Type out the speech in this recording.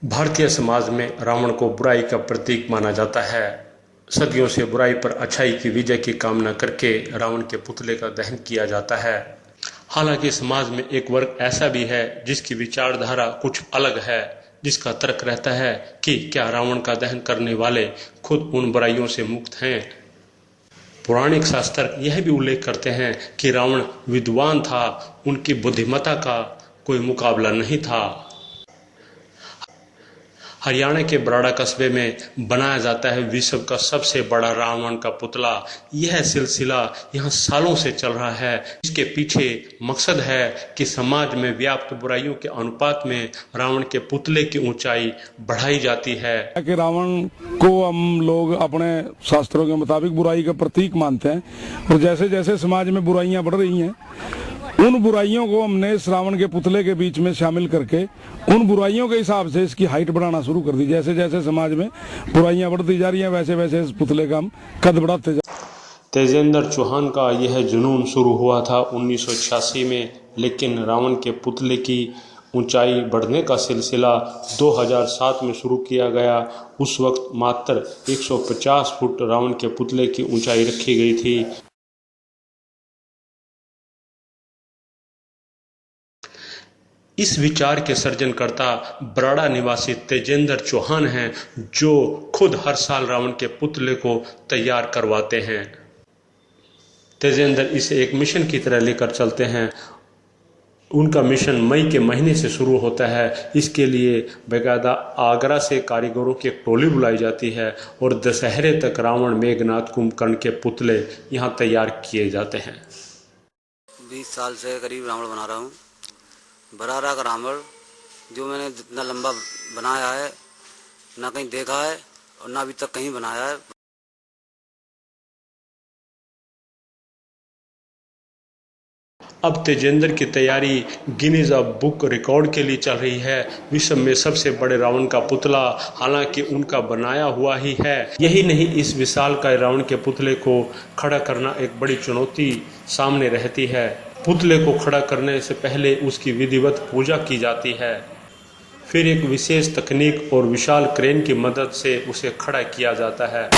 भारतीय समाज में रावण को बुराई का प्रतीक माना जाता है। सदियों से बुराई पर अच्छाई की विजय की कामना करके रावण के पुतले का दहन किया जाता है। हालांकि समाज में एक वर्ग ऐसा भी है जिसकी विचारधारा कुछ अलग है, जिसका तर्क रहता है कि क्या रावण का दहन करने वाले खुद उन बुराइयों से मुक्त हैं। पौराणिक शास्त्र यह भी उल्लेख करते हैं कि रावण विद्वान था, उनकी बुद्धिमत्ता का कोई मुकाबला नहीं था। हरियाणा के बराड़ा कस्बे में बनाया जाता है विश्व का सबसे बड़ा रावण का पुतला। यह सिलसिला यहाँ सालों से चल रहा है। इसके पीछे मकसद है कि समाज में व्याप्त बुराइयों के अनुपात में रावण के पुतले की ऊंचाई बढ़ाई जाती है। कि रावण को हम लोग अपने शास्त्रों के मुताबिक बुराई का प्रतीक मानते हैं, और जैसे जैसे समाज में बुराइयां बढ़ रही हैं, उन बुराइयों को हमने इस रावण के पुतले के बीच में शामिल करके उन बुराइयों के हिसाब से इसकी हाइट बढ़ाना शुरू कर दी। जैसे जैसे समाज में बुराइयां बढ़ती जा रही हैं, वैसे वैसे इस पुतले का हम कद बढ़ाते जा। तेजेंद्र चौहान का यह जुनून शुरू हुआ था 1986 में, लेकिन रावण के पुतले की ऊंचाई बढ़ने का सिलसिला 2007 में शुरू किया गया। उस वक्त मात्र 150 फुट रावण के पुतले की ऊंचाई रखी गई थी। इस विचार के सर्जनकर्ता बराड़ा निवासी तेजेंद्र चौहान हैं, जो खुद हर साल रावण के पुतले को तैयार करवाते हैं। तेजेंद्र इसे एक मिशन की तरह लेकर चलते हैं। उनका मिशन मई के महीने से शुरू होता है। इसके लिए बेकायदा आगरा से कारीगरों की एक टोली बुलाई जाती है और दशहरे तक रावण, मेघनाथ, कुंभकर्ण के पुतले यहाँ तैयार किए जाते हैं। 20 साल से करीब रावण बना रहा हूँ। बराड़ा का रावण जो मैंने जितना लंबा बनाया है, ना कहीं देखा है और ना अभी तक कहीं बनाया है। अब तेजेंद्र की तैयारी गिनीज बुक रिकॉर्ड के लिए चल रही है। विश्व में सबसे बड़े रावण का पुतला हालांकि उनका बनाया हुआ ही है। यही नहीं, इस विशालकाय रावण के पुतले को खड़ा करना एक बड़ी चुनौती सामने रहती है। पुतले को खड़ा करने से पहले उसकी विधिवत पूजा की जाती है, फिर एक विशेष तकनीक और विशाल क्रेन की मदद से उसे खड़ा किया जाता है।